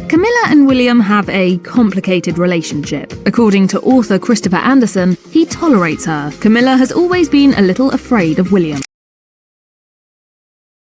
Camilla and William have a complicated relationship. According to author Christopher Anderson, he tolerates her. Camilla has always been a little afraid of William.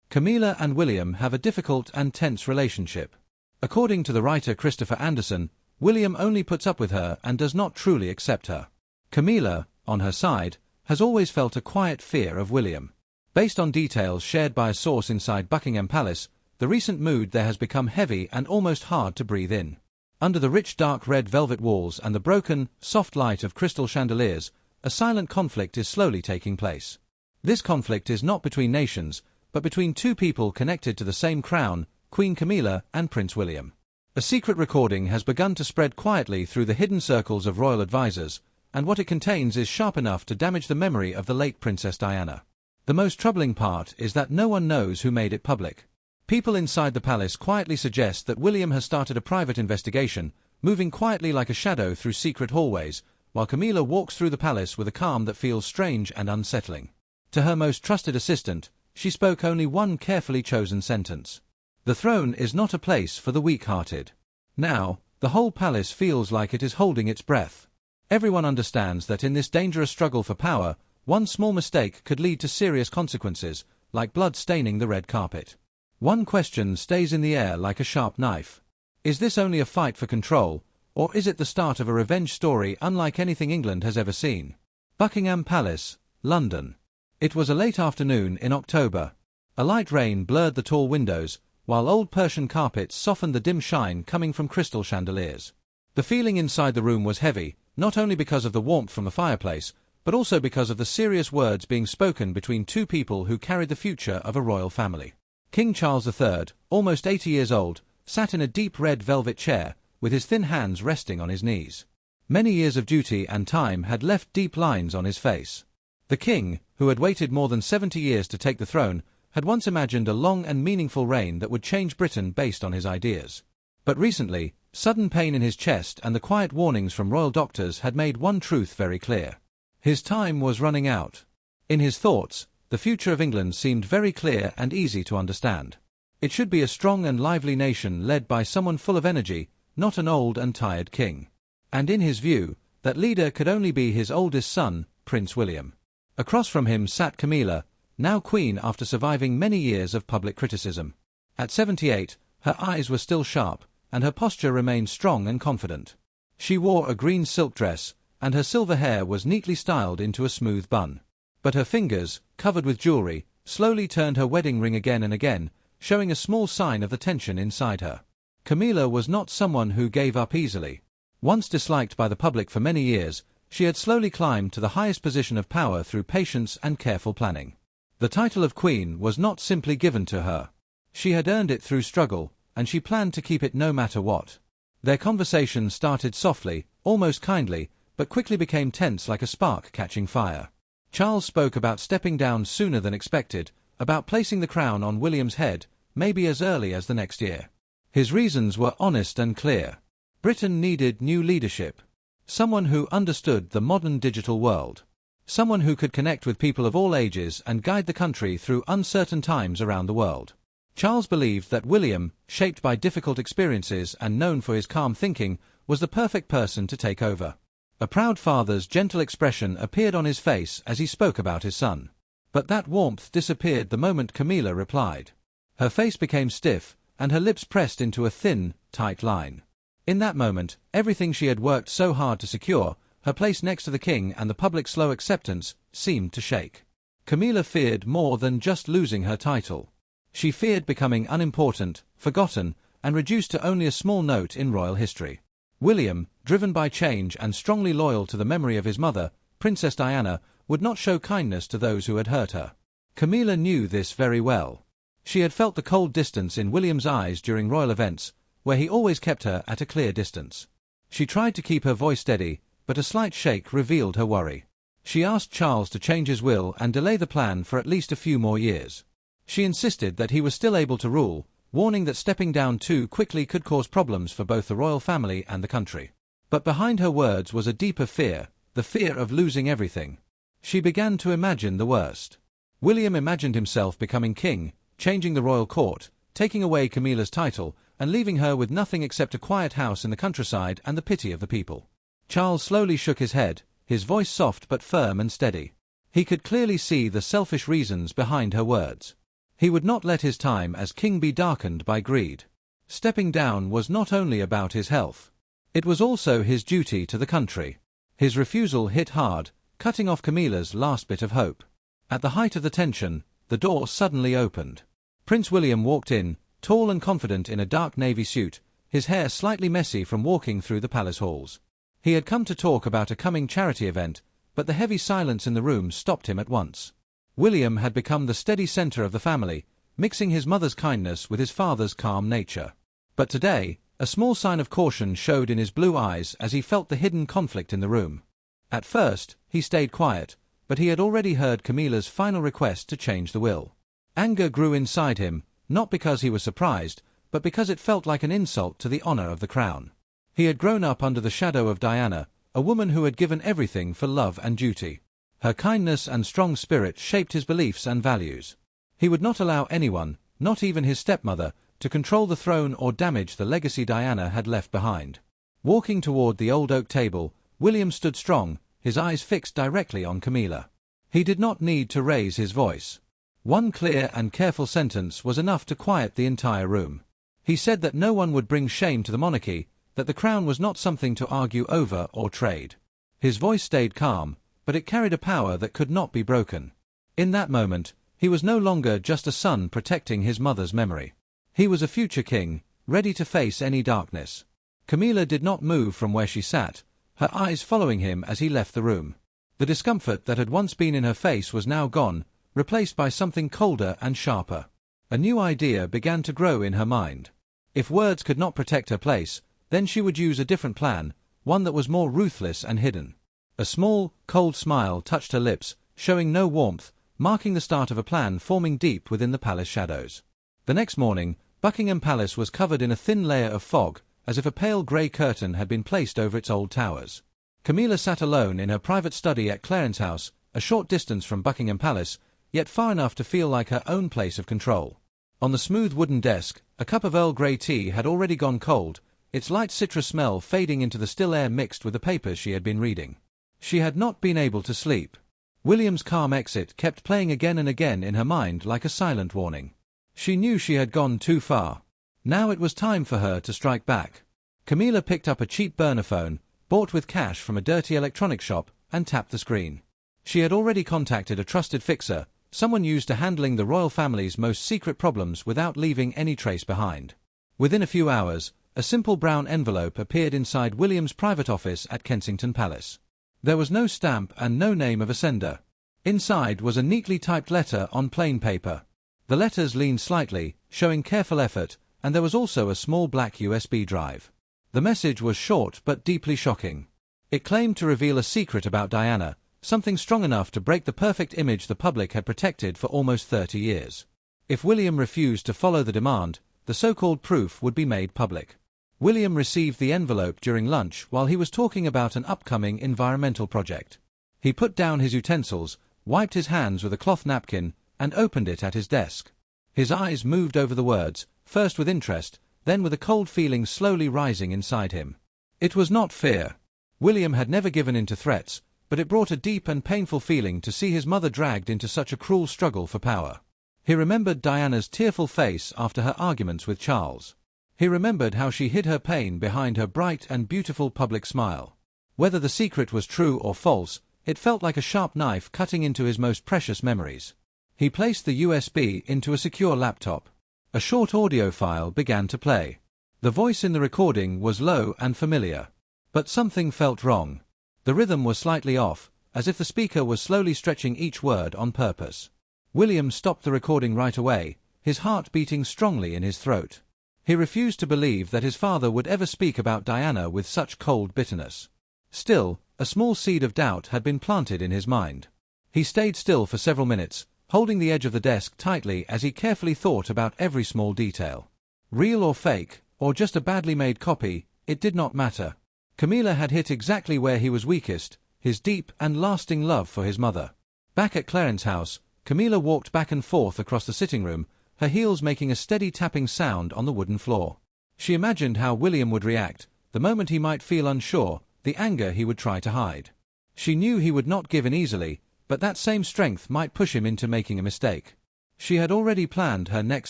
Camilla and William have a difficult and tense relationship. According to the writer Christopher Anderson, William only puts up with her and does not truly accept her. Camilla, on her side, has always felt a quiet fear of William. Based on details shared by a source inside Buckingham Palace, the recent mood there has become heavy and almost hard to breathe in. Under the rich dark red velvet walls and the broken, soft light of crystal chandeliers, a silent conflict is slowly taking place. This conflict is not between nations, but between two people connected to the same crown, Queen Camilla and Prince William. A secret recording has begun to spread quietly through the hidden circles of royal advisors, and what it contains is sharp enough to damage the memory of the late Princess Diana. The most troubling part is that no one knows who made it public. People inside the palace quietly suggest that William has started a private investigation, moving quietly like a shadow through secret hallways, while Camilla walks through the palace with a calm that feels strange and unsettling. To her most trusted assistant, she spoke only one carefully chosen sentence. "The throne is not a place for the weak-hearted." Now, the whole palace feels like it is holding its breath. Everyone understands that in this dangerous struggle for power, one small mistake could lead to serious consequences, like blood staining the red carpet. One question stays in the air like a sharp knife. Is this only a fight for control, or is it the start of a revenge story unlike anything England has ever seen? Buckingham Palace, London. It was a late afternoon in October. A light rain blurred the tall windows, while old Persian carpets softened the dim shine coming from crystal chandeliers. The feeling inside the room was heavy, not only because of the warmth from the fireplace, but also because of the serious words being spoken between two people who carried the future of a royal family. King Charles III, almost 80 years old, sat in a deep red velvet chair, with his thin hands resting on his knees. Many years of duty and time had left deep lines on his face. The king, who had waited more than 70 years to take the throne, had once imagined a long and meaningful reign that would change Britain based on his ideas. But recently, sudden pain in his chest and the quiet warnings from royal doctors had made one truth very clear. His time was running out. In his thoughts, the future of England seemed very clear and easy to understand. It should be a strong and lively nation led by someone full of energy, not an old and tired king. And in his view, that leader could only be his oldest son, Prince William. Across from him sat Camilla, now queen after surviving many years of public criticism. At 78, her eyes were still sharp, and her posture remained strong and confident. She wore a green silk dress, and her silver hair was neatly styled into a smooth bun. But her fingers, covered with jewelry, slowly turned her wedding ring again and again, showing a small sign of the tension inside her. Camilla was not someone who gave up easily. Once disliked by the public for many years, she had slowly climbed to the highest position of power through patience and careful planning. The title of queen was not simply given to her. She had earned it through struggle, and she planned to keep it no matter what. Their conversation started softly, almost kindly, but quickly became tense like a spark catching fire. Charles spoke about stepping down sooner than expected, about placing the crown on William's head, maybe as early as the next year. His reasons were honest and clear. Britain needed new leadership. Someone who understood the modern digital world. Someone who could connect with people of all ages and guide the country through uncertain times around the world. Charles believed that William, shaped by difficult experiences and known for his calm thinking, was the perfect person to take over. A proud father's gentle expression appeared on his face as he spoke about his son. But that warmth disappeared the moment Camilla replied. Her face became stiff, and her lips pressed into a thin, tight line. In that moment, everything she had worked so hard to secure, her place next to the king and the public's slow acceptance, seemed to shake. Camilla feared more than just losing her title. She feared becoming unimportant, forgotten, and reduced to only a small note in royal history. William, driven by change and strongly loyal to the memory of his mother, Princess Diana, would not show kindness to those who had hurt her. Camilla knew this very well. She had felt the cold distance in William's eyes during royal events, where he always kept her at a clear distance. She tried to keep her voice steady, but a slight shake revealed her worry. She asked Charles to change his will and delay the plan for at least a few more years. She insisted that he was still able to rule, warning that stepping down too quickly could cause problems for both the royal family and the country. But behind her words was a deeper fear, the fear of losing everything. She began to imagine the worst. William imagined himself becoming king, changing the royal court, taking away Camilla's title, and leaving her with nothing except a quiet house in the countryside and the pity of the people. Charles slowly shook his head, his voice soft but firm and steady. He could clearly see the selfish reasons behind her words. He would not let his time as king be darkened by greed. Stepping down was not only about his health. It was also his duty to the country. His refusal hit hard, cutting off Camilla's last bit of hope. At the height of the tension, the door suddenly opened. Prince William walked in, tall and confident in a dark navy suit, his hair slightly messy from walking through the palace halls. He had come to talk about a coming charity event, but the heavy silence in the room stopped him at once. William had become the steady center of the family, mixing his mother's kindness with his father's calm nature. But today, a small sign of caution showed in his blue eyes as he felt the hidden conflict in the room. At first, he stayed quiet, but he had already heard Camilla's final request to change the will. Anger grew inside him, not because he was surprised, but because it felt like an insult to the honor of the crown. He had grown up under the shadow of Diana, a woman who had given everything for love and duty. Her kindness and strong spirit shaped his beliefs and values. He would not allow anyone, not even his stepmother, to control the throne or damage the legacy Diana had left behind. Walking toward the old oak table, William stood strong, his eyes fixed directly on Camilla. He did not need to raise his voice. One clear and careful sentence was enough to quiet the entire room. He said that no one would bring shame to the monarchy, that the crown was not something to argue over or trade. His voice stayed calm, but it carried a power that could not be broken. In that moment, he was no longer just a son protecting his mother's memory. He was a future king, ready to face any darkness. Camilla did not move from where she sat, her eyes following him as he left the room. The discomfort that had once been in her face was now gone, replaced by something colder and sharper. A new idea began to grow in her mind. If words could not protect her place, then she would use a different plan, one that was more ruthless and hidden. A small, cold smile touched her lips, showing no warmth, marking the start of a plan forming deep within the palace shadows. The next morning, Buckingham Palace was covered in a thin layer of fog, as if a pale grey curtain had been placed over its old towers. Camilla sat alone in her private study at Clarence House, a short distance from Buckingham Palace, yet far enough to feel like her own place of control. On the smooth wooden desk, a cup of Earl Grey tea had already gone cold, its light citrus smell fading into the still air mixed with the papers she had been reading. She had not been able to sleep. William's calm exit kept playing again and again in her mind like a silent warning. She knew she had gone too far. Now it was time for her to strike back. Camilla picked up a cheap burner phone, bought with cash from a dirty electronics shop, and tapped the screen. She had already contacted a trusted fixer, someone used to handling the royal family's most secret problems without leaving any trace behind. Within a few hours, a simple brown envelope appeared inside William's private office at Kensington Palace. There was no stamp and no name of a sender. Inside was a neatly typed letter on plain paper. The letters leaned slightly, showing careful effort, and there was also a small black USB drive. The message was short but deeply shocking. It claimed to reveal a secret about Diana, something strong enough to break the perfect image the public had protected for almost 30 years. If William refused to follow the demand, the so-called proof would be made public. William received the envelope during lunch while he was talking about an upcoming environmental project. He put down his utensils, wiped his hands with a cloth napkin, and opened it at his desk. His eyes moved over the words, first with interest, then with a cold feeling slowly rising inside him. It was not fear. William had never given in to threats, but it brought a deep and painful feeling to see his mother dragged into such a cruel struggle for power. He remembered Diana's tearful face after her arguments with Charles. He remembered how she hid her pain behind her bright and beautiful public smile. Whether the secret was true or false, it felt like a sharp knife cutting into his most precious memories. He placed the USB into a secure laptop. A short audio file began to play. The voice in the recording was low and familiar. But something felt wrong. The rhythm was slightly off, as if the speaker was slowly stretching each word on purpose. William stopped the recording right away, his heart beating strongly in his throat. He refused to believe that his father would ever speak about Diana with such cold bitterness. Still, a small seed of doubt had been planted in his mind. He stayed still for several minutes, holding the edge of the desk tightly as he carefully thought about every small detail. Real or fake, or just a badly made copy, it did not matter. Camilla had hit exactly where he was weakest, his deep and lasting love for his mother. Back at Clarence House, Camilla walked back and forth across the sitting room, her heels making a steady tapping sound on the wooden floor. She imagined how William would react, the moment he might feel unsure, the anger he would try to hide. She knew he would not give in easily, but that same strength might push him into making a mistake. She had already planned her next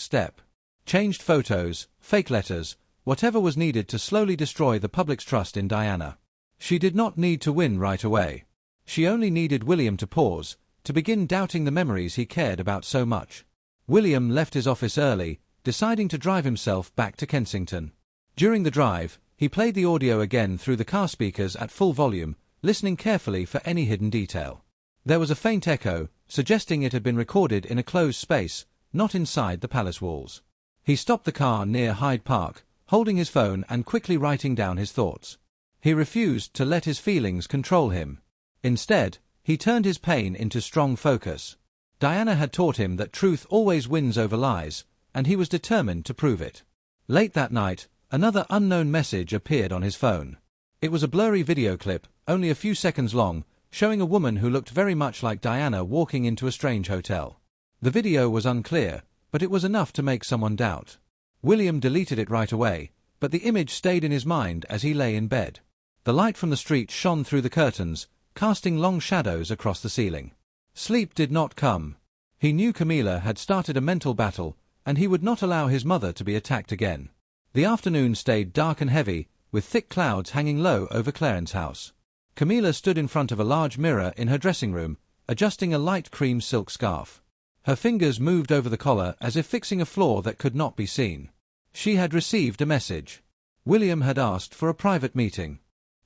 step. Changed photos, fake letters, whatever was needed to slowly destroy the public's trust in Diana. She did not need to win right away. She only needed William to pause, to begin doubting the memories he cared about so much. William left his office early, deciding to drive himself back to Kensington. During the drive, he played the audio again through the car speakers at full volume, listening carefully for any hidden detail. There was a faint echo, suggesting it had been recorded in a closed space, not inside the palace walls. He stopped the car near Hyde Park, holding his phone and quickly writing down his thoughts. He refused to let his feelings control him. Instead, he turned his pain into strong focus. Diana had taught him that truth always wins over lies, and he was determined to prove it. Late that night, another unknown message appeared on his phone. It was a blurry video clip, only a few seconds long, showing a woman who looked very much like Diana walking into a strange hotel. The video was unclear, but it was enough to make someone doubt. William deleted it right away, but the image stayed in his mind as he lay in bed. The light from the street shone through the curtains, casting long shadows across the ceiling. Sleep did not come. He knew Camilla had started a mental battle, and he would not allow his mother to be attacked again. The afternoon stayed dark and heavy, with thick clouds hanging low over Clarence's house. Camilla stood in front of a large mirror in her dressing room, adjusting a light cream silk scarf. Her fingers moved over the collar as if fixing a flaw that could not be seen. She had received a message. William had asked for a private meeting.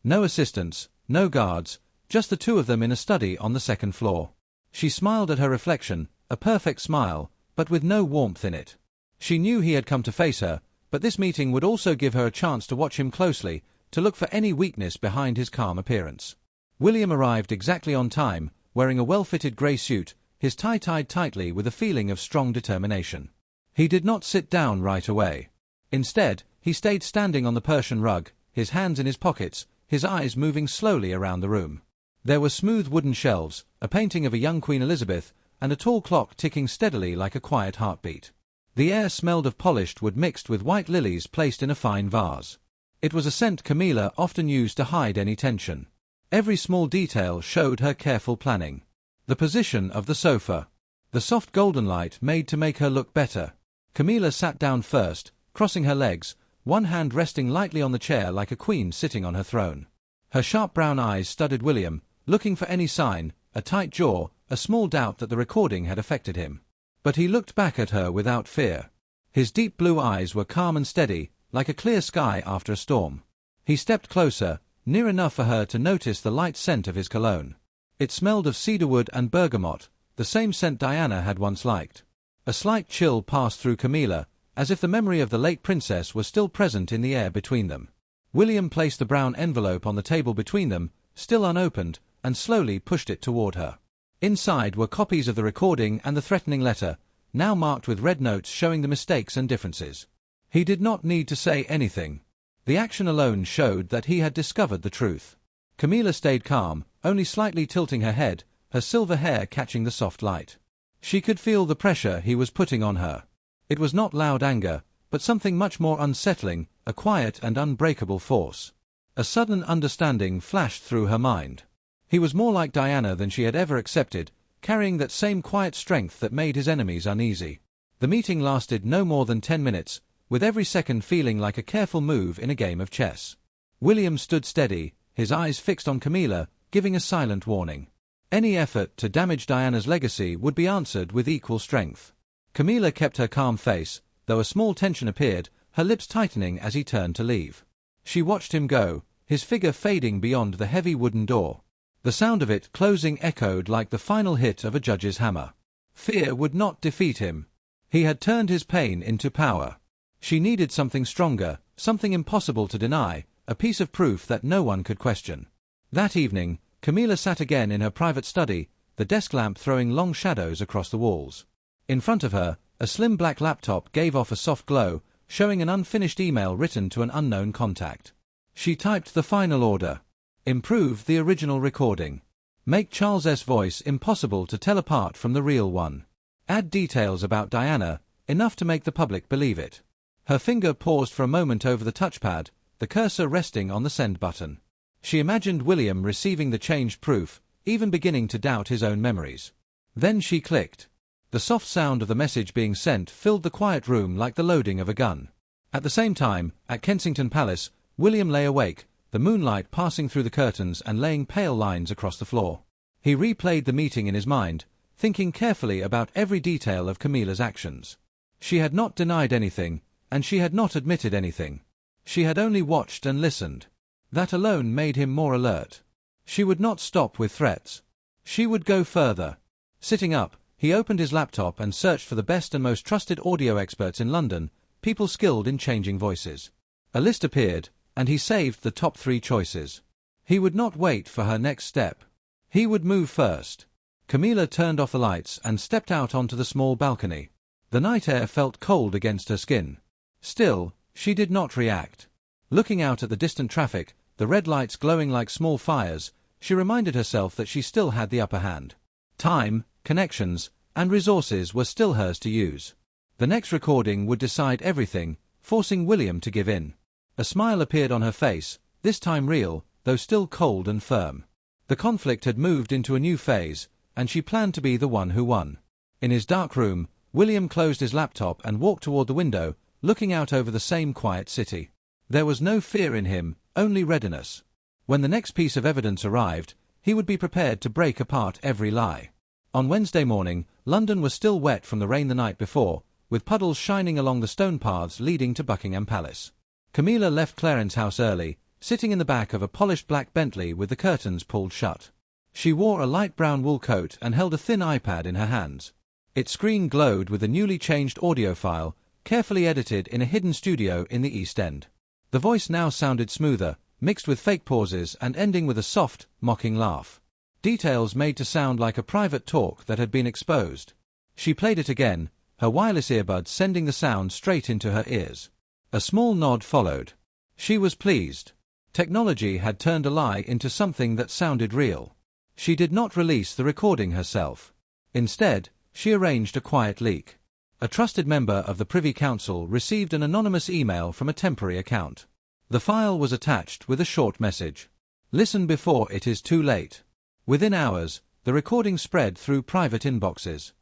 No assistants, no guards, just the two of them in a study on the second floor. She smiled at her reflection, a perfect smile, but with no warmth in it. She knew he had come to face her, but this meeting would also give her a chance to watch him closely, to look for any weakness behind his calm appearance. William arrived exactly on time, wearing a well-fitted grey suit, his tie tied tightly with a feeling of strong determination. He did not sit down right away. Instead, he stayed standing on the Persian rug, his hands in his pockets, his eyes moving slowly around the room. There were smooth wooden shelves, a painting of a young Queen Elizabeth, and a tall clock ticking steadily like a quiet heartbeat. The air smelled of polished wood mixed with white lilies placed in a fine vase. It was a scent Camilla often used to hide any tension. Every small detail showed her careful planning. The position of the sofa. The soft golden light made to make her look better. Camilla sat down first, crossing her legs, one hand resting lightly on the chair like a queen sitting on her throne. Her sharp brown eyes studied William, looking for any sign, a tight jaw, a small doubt that the recording had affected him. But he looked back at her without fear. His deep blue eyes were calm and steady, like a clear sky after a storm. He stepped closer, near enough for her to notice the light scent of his cologne. It smelled of cedarwood and bergamot, the same scent Diana had once liked. A slight chill passed through Camilla, as if the memory of the late princess was still present in the air between them. William placed the brown envelope on the table between them, still unopened, and slowly pushed it toward her. Inside were copies of the recording and the threatening letter, now marked with red notes showing the mistakes and differences. He did not need to say anything. The action alone showed that he had discovered the truth. Camilla stayed calm, only slightly tilting her head, her silver hair catching the soft light. She could feel the pressure he was putting on her. It was not loud anger, but something much more unsettling, a quiet and unbreakable force. A sudden understanding flashed through her mind. He was more like Diana than she had ever accepted, carrying that same quiet strength that made his enemies uneasy. The meeting lasted no more than 10 minutes, with every second feeling like a careful move in a game of chess. William stood steady, his eyes fixed on Camilla, giving a silent warning. Any effort to damage Diana's legacy would be answered with equal strength. Camilla kept her calm face, though a small tension appeared, her lips tightening as he turned to leave. She watched him go, his figure fading beyond the heavy wooden door. The sound of it closing echoed like the final hit of a judge's hammer. Fear would not defeat him. He had turned his pain into power. She needed something stronger, something impossible to deny, a piece of proof that no one could question. That evening, Camilla sat again in her private study, the desk lamp throwing long shadows across the walls. In front of her, a slim black laptop gave off a soft glow, showing an unfinished email written to an unknown contact. She typed the final order. Improve the original recording. Make Charles S. voice impossible to tell apart from the real one. Add details about Diana, enough to make the public believe it. Her finger paused for a moment over the touchpad, the cursor resting on the send button. She imagined William receiving the changed proof, even beginning to doubt his own memories. Then she clicked. The soft sound of the message being sent filled the quiet room like the loading of a gun. At the same time, at Kensington Palace, William lay awake, the moonlight passing through the curtains and laying pale lines across the floor. He replayed the meeting in his mind, thinking carefully about every detail of Camilla's actions. She had not denied anything, and she had not admitted anything. She had only watched and listened. That alone made him more alert. She would not stop with threats. She would go further. Sitting up, he opened his laptop and searched for the best and most trusted audio experts in London, people skilled in changing voices. A list appeared, and he saved the top 3 choices. He would not wait for her next step. He would move first. Camilla turned off the lights and stepped out onto the small balcony. The night air felt cold against her skin. Still, she did not react. Looking out at the distant traffic, the red lights glowing like small fires, she reminded herself that she still had the upper hand. Time, connections, and resources were still hers to use. The next recording would decide everything, forcing William to give in. A smile appeared on her face, this time real, though still cold and firm. The conflict had moved into a new phase, and she planned to be the one who won. In his dark room, William closed his laptop and walked toward the window, looking out over the same quiet city. There was no fear in him, only readiness. When the next piece of evidence arrived, he would be prepared to break apart every lie. On Wednesday morning, London was still wet from the rain the night before, with puddles shining along the stone paths leading to Buckingham Palace. Camilla left Clarence's house early, sitting in the back of a polished black Bentley with the curtains pulled shut. She wore a light brown wool coat and held a thin iPad in her hands. Its screen glowed with a newly changed audio file, carefully edited in a hidden studio in the East End. The voice now sounded smoother, mixed with fake pauses and ending with a soft, mocking laugh. Details made to sound like a private talk that had been exposed. She played it again, her wireless earbuds sending the sound straight into her ears. A small nod followed. She was pleased. Technology had turned a lie into something that sounded real. She did not release the recording herself. Instead, she arranged a quiet leak. A trusted member of the Privy Council received an anonymous email from a temporary account. The file was attached with a short message. Listen before it is too late. Within hours, the recording spread through private inboxes.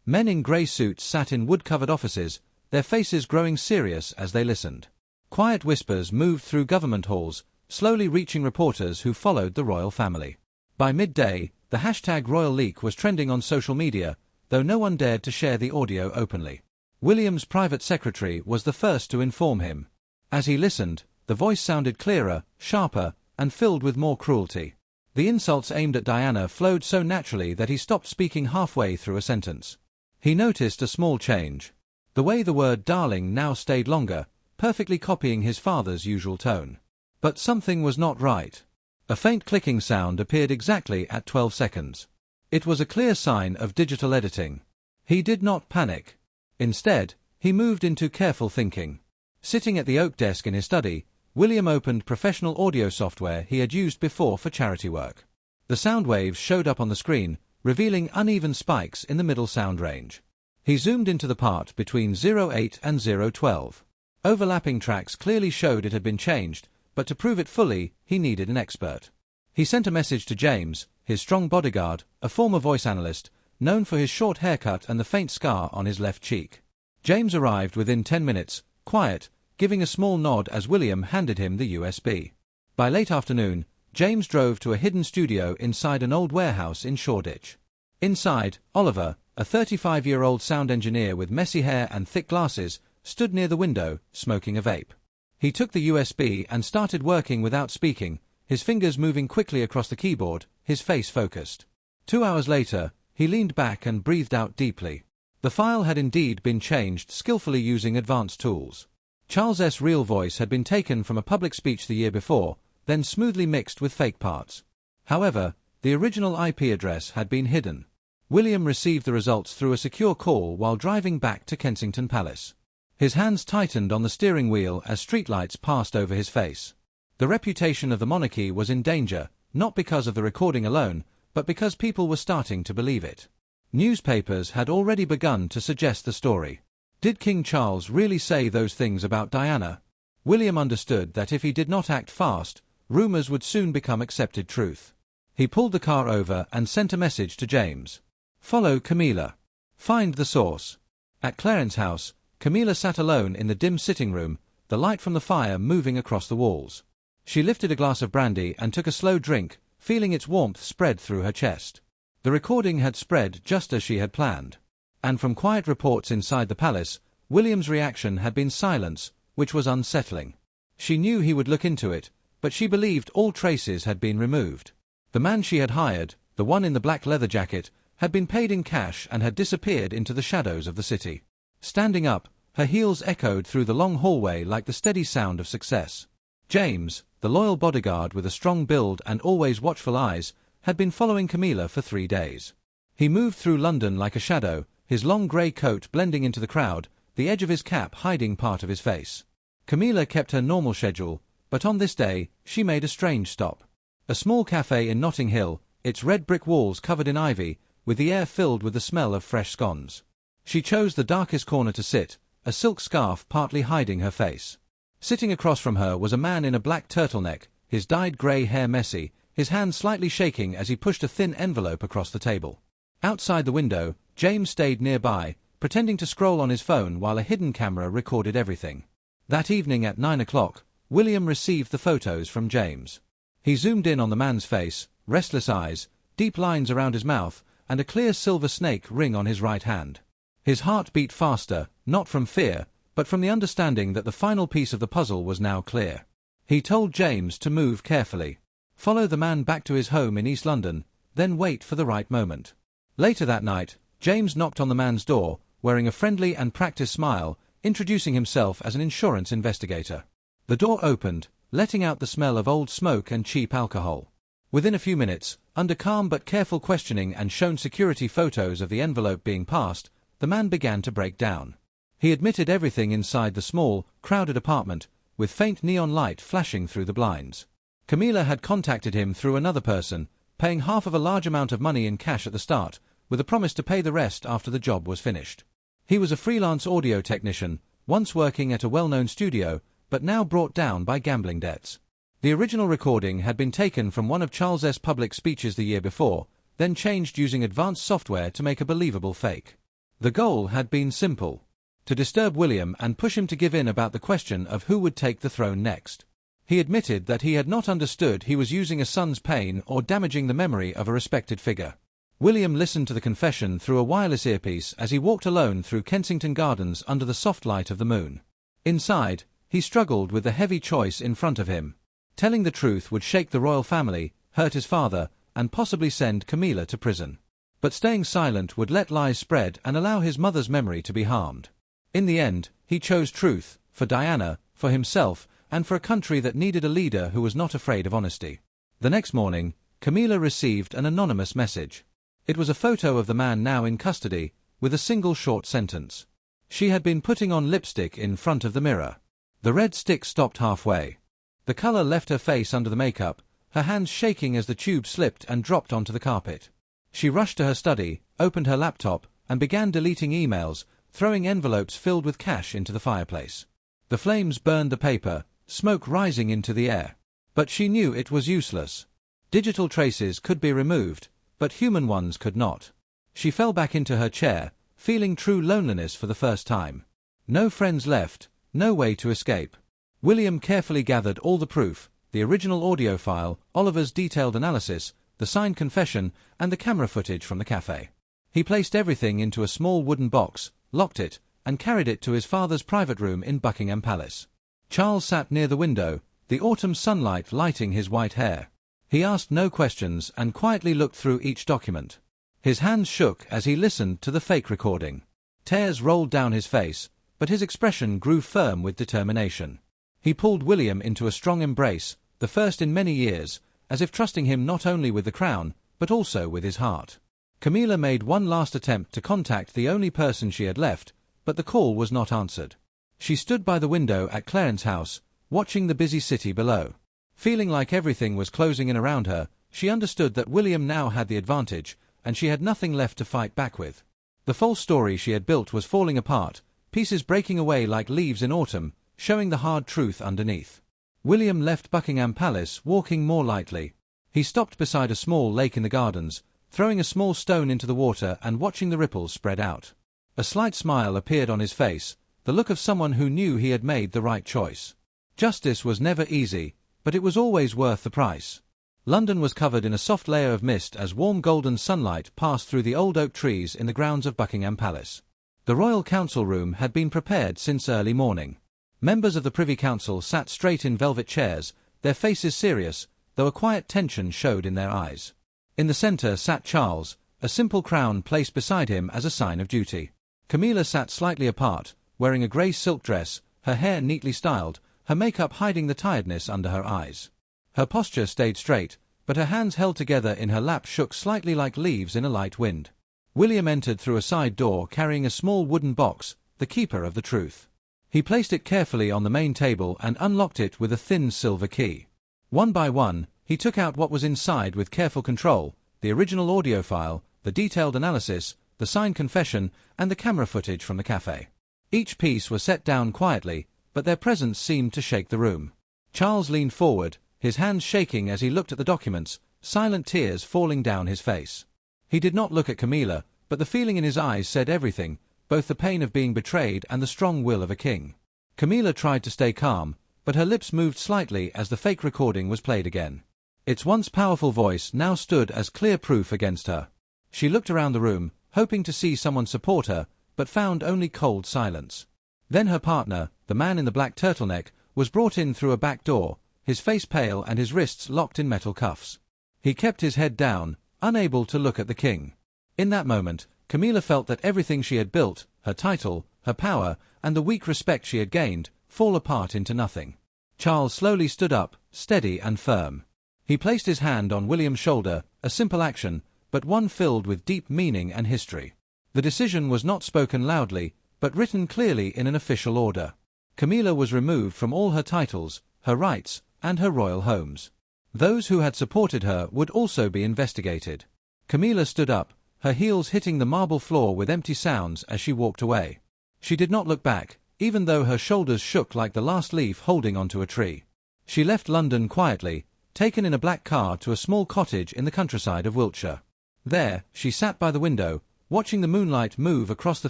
Men in grey suits sat in wood-covered offices, their faces growing serious as they listened. Quiet whispers moved through government halls, slowly reaching reporters who followed the royal family. By midday, the hashtag royal leak was trending on social media, though no one dared to share the audio openly. William's private secretary was the first to inform him. As he listened, the voice sounded clearer, sharper, and filled with more cruelty. The insults aimed at Diana flowed so naturally that he stopped speaking halfway through a sentence. He noticed a small change. The way the word darling now stayed longer, perfectly copying his father's usual tone. But something was not right. A faint clicking sound appeared exactly at 12 seconds. It was a clear sign of digital editing. He did not panic. Instead, he moved into careful thinking. Sitting at the oak desk in his study, William opened professional audio software he had used before for charity work. The sound waves showed up on the screen, revealing uneven spikes in the middle sound range. He zoomed into the part between 08 and 012. Overlapping tracks clearly showed it had been changed, but to prove it fully, he needed an expert. He sent a message to James, his strong bodyguard, a former voice analyst, known for his short haircut and the faint scar on his left cheek. James arrived within 10 minutes, quiet, giving a small nod as William handed him the USB. By late afternoon, James drove to a hidden studio inside an old warehouse in Shoreditch. Inside, Oliver, a 35-year-old sound engineer with messy hair and thick glasses, stood near the window, smoking a vape. He took the USB and started working without speaking, his fingers moving quickly across the keyboard, his face focused. 2 hours later, he leaned back and breathed out deeply. The file had indeed been changed skillfully using advanced tools. Charles' real voice had been taken from a public speech the year before, then smoothly mixed with fake parts. However, the original IP address had been hidden. William received the results through a secure call while driving back to Kensington Palace. His hands tightened on the steering wheel as streetlights passed over his face. The reputation of the monarchy was in danger, not because of the recording alone, but because people were starting to believe it. Newspapers had already begun to suggest the story. Did King Charles really say those things about Diana? William understood that if he did not act fast, rumors would soon become accepted truth. He pulled the car over and sent a message to James. Follow Camilla. Find the source. At Clarence's house, Camilla sat alone in the dim sitting room, the light from the fire moving across the walls. She lifted a glass of brandy and took a slow drink, feeling its warmth spread through her chest. The recording had spread just as she had planned. And from quiet reports inside the palace, William's reaction had been silence, which was unsettling. She knew he would look into it, but she believed all traces had been removed. The man she had hired, the one in the black leather jacket, had been paid in cash and had disappeared into the shadows of the city. Standing up, her heels echoed through the long hallway like the steady sound of success. James, the loyal bodyguard with a strong build and always watchful eyes, had been following Camilla for 3 days. He moved through London like a shadow, his long grey coat blending into the crowd, the edge of his cap hiding part of his face. Camilla kept her normal schedule, but on this day, she made a strange stop. A small cafe in Notting Hill, its red brick walls covered in ivy, with the air filled with the smell of fresh scones. She chose the darkest corner to sit, a silk scarf partly hiding her face. Sitting across from her was a man in a black turtleneck, his dyed grey hair messy, his hand slightly shaking as he pushed a thin envelope across the table. Outside the window, James stayed nearby, pretending to scroll on his phone while a hidden camera recorded everything. That evening at 9 o'clock, William received the photos from James. He zoomed in on the man's face, restless eyes, deep lines around his mouth, and a clear silver snake ring on his right hand. His heart beat faster, not from fear, but from the understanding that the final piece of the puzzle was now clear. He told James to move carefully. Follow the man back to his home in East London, then wait for the right moment. Later that night, James knocked on the man's door, wearing a friendly and practiced smile, introducing himself as an insurance investigator. The door opened, letting out the smell of old smoke and cheap alcohol. Within a few minutes, under calm but careful questioning and shown security photos of the envelope being passed, the man began to break down. He admitted everything inside the small, crowded apartment, with faint neon light flashing through the blinds. Camilla had contacted him through another person, paying half of a large amount of money in cash at the start, with a promise to pay the rest after the job was finished. He was a freelance audio technician, once working at a well-known studio, but now brought down by gambling debts. The original recording had been taken from one of Charles's public speeches the year before, then changed using advanced software to make a believable fake. The goal had been simple: to disturb William and push him to give in about the question of who would take the throne next. He admitted that he had not understood he was using a son's pain or damaging the memory of a respected figure. William listened to the confession through a wireless earpiece as he walked alone through Kensington Gardens under the soft light of the moon. Inside, he struggled with the heavy choice in front of him. Telling the truth would shake the royal family, hurt his father, and possibly send Camilla to prison. But staying silent would let lies spread and allow his mother's memory to be harmed. In the end, he chose truth, for Diana, for himself, and for a country that needed a leader who was not afraid of honesty. The next morning, Camilla received an anonymous message. It was a photo of the man now in custody, with a single short sentence. She had been putting on lipstick in front of the mirror. The red stick stopped halfway. The color left her face under the makeup, her hands shaking as the tube slipped and dropped onto the carpet. She rushed to her study, opened her laptop, and began deleting emails, throwing envelopes filled with cash into the fireplace. The flames burned the paper, smoke rising into the air. But she knew it was useless. Digital traces could be removed, but human ones could not. She fell back into her chair, feeling true loneliness for the first time. No friends left, no way to escape. William carefully gathered all the proof: the original audio file, Oliver's detailed analysis, the signed confession, and the camera footage from the cafe. He placed everything into a small wooden box, locked it, and carried it to his father's private room in Buckingham Palace. Charles sat near the window, the autumn sunlight lighting his white hair. He asked no questions and quietly looked through each document. His hands shook as he listened to the fake recording. Tears rolled down his face, but his expression grew firm with determination. He pulled William into a strong embrace, the first in many years, as if trusting him not only with the crown, but also with his heart. Camilla made one last attempt to contact the only person she had left, but the call was not answered. She stood by the window at Clarence's house, watching the busy city below. Feeling like everything was closing in around her, she understood that William now had the advantage, and she had nothing left to fight back with. The false story she had built was falling apart, pieces breaking away like leaves in autumn, showing the hard truth underneath. William left Buckingham Palace, walking more lightly. He stopped beside a small lake in the gardens, throwing a small stone into the water and watching the ripples spread out. A slight smile appeared on his face, the look of someone who knew he had made the right choice. Justice was never easy, but it was always worth the price. London was covered in a soft layer of mist as warm golden sunlight passed through the old oak trees in the grounds of Buckingham Palace. The Royal Council Room had been prepared since early morning. Members of the Privy Council sat straight in velvet chairs, their faces serious, though a quiet tension showed in their eyes. In the centre sat Charles, a simple crown placed beside him as a sign of duty. Camilla sat slightly apart, wearing a grey silk dress, her hair neatly styled, her makeup hiding the tiredness under her eyes. Her posture stayed straight, but her hands held together in her lap shook slightly like leaves in a light wind. William entered through a side door carrying a small wooden box, the keeper of the truth. He placed it carefully on the main table and unlocked it with a thin silver key. One by one, he took out what was inside with careful control, the original audio file, the detailed analysis, the signed confession, and the camera footage from the cafe. Each piece was set down quietly, but their presence seemed to shake the room. Charles leaned forward, his hands shaking as he looked at the documents, silent tears falling down his face. He did not look at Camilla, but the feeling in his eyes said everything, both the pain of being betrayed and the strong will of a king. Camilla tried to stay calm, but her lips moved slightly as the fake recording was played again. Its once powerful voice now stood as clear proof against her. She looked around the room, hoping to see someone support her, but found only cold silence. Then her partner, the man in the black turtleneck, was brought in through a back door, his face pale and his wrists locked in metal cuffs. He kept his head down, unable to look at the king. In that moment, Camilla felt that everything she had built, her title, her power, and the weak respect she had gained, fall apart into nothing. Charles slowly stood up, steady and firm. He placed his hand on William's shoulder, a simple action, but one filled with deep meaning and history. The decision was not spoken loudly, but written clearly in an official order. Camilla was removed from all her titles, her rights, and her royal homes. Those who had supported her would also be investigated. Camilla stood up, her heels hitting the marble floor with empty sounds as she walked away. She did not look back, even though her shoulders shook like the last leaf holding onto a tree. She left London quietly, taken in a black car to a small cottage in the countryside of Wiltshire. There, she sat by the window, watching the moonlight move across the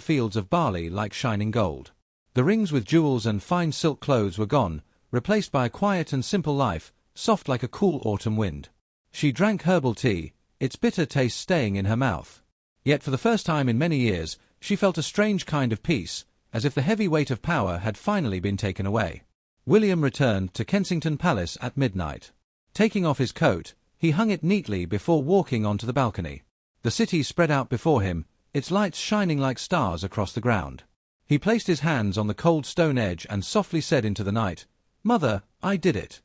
fields of barley like shining gold. The rings with jewels and fine silk clothes were gone, replaced by a quiet and simple life, soft like a cool autumn wind. She drank herbal tea, its bitter taste staying in her mouth. Yet for the first time in many years, she felt a strange kind of peace, as if the heavy weight of power had finally been taken away. William returned to Kensington Palace at midnight. Taking off his coat, he hung it neatly before walking onto the balcony. The city spread out before him, its lights shining like stars across the ground. He placed his hands on the cold stone edge and softly said into the night, "Mother, I did it."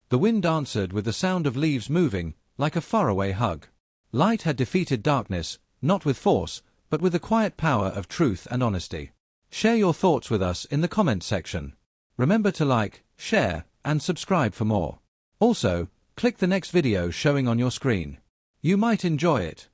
The wind answered with the sound of leaves moving, like a faraway hug. Light had defeated darkness, not with force, but with the quiet power of truth and honesty. Share your thoughts with us in the comments section. Remember to like, share, and subscribe for more. Also, click the next video showing on your screen. You might enjoy it.